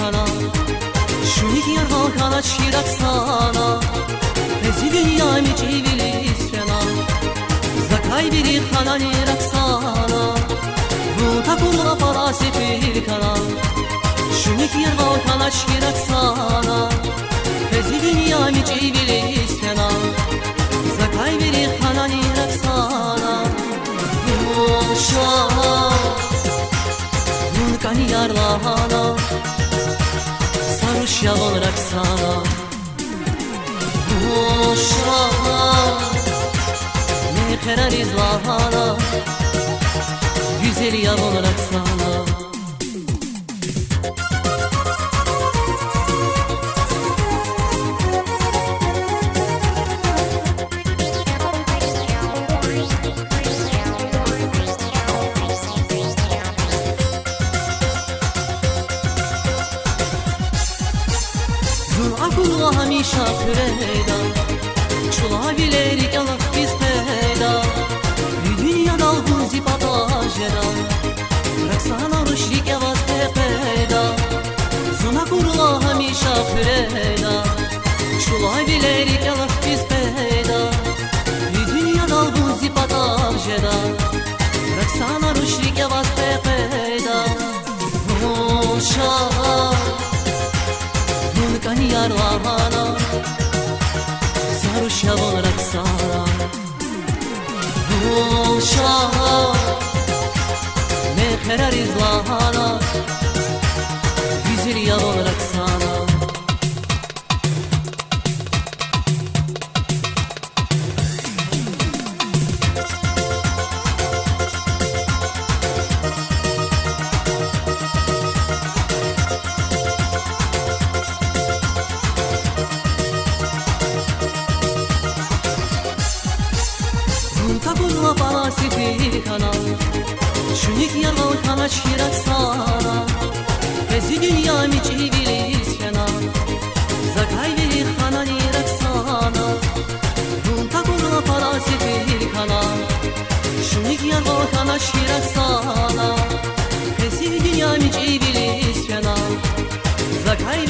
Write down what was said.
kanal. Şunik yer halkana çirak sana, Rezi dünya mecivili sena. Zakay biri kanani raksana, Ruta kurla parasifil kanal. Şunik yer halkana çirak sana, Rezi dünya mecivili sena. Zakay biri kanani raksana, Ruşa Vulkani yarlahana, Sarış yavon raksana. Ruşa Ne kerer izlahana, Güzel yavon raksana. Akıllı hamisha püreyda, Çula bilerik alaf biz peyda. Dünya dalgın zipata jeda, Raksana rüşrik yavaz peyda. Zuna kurula hamisha püreyda, Çula bilerik alaf biz peyda. Dünya dalgın zipata jeda, Raksana rüşrik yavaz peyda. Roşa Vulkani yarlahana, Sarış yavon raksana. Ruşa Ne kerer izlahana, Güzel yavon raksana. Tabulla parasifil kanal. Şunik yer halkana çirak sana, Rezi dünya mecivili sena. Zakay veri kanani raksana, Tabulla parasifil kanal. Şunik yer halkana çirak sana, Rezi dünya mecivili sena. Zakay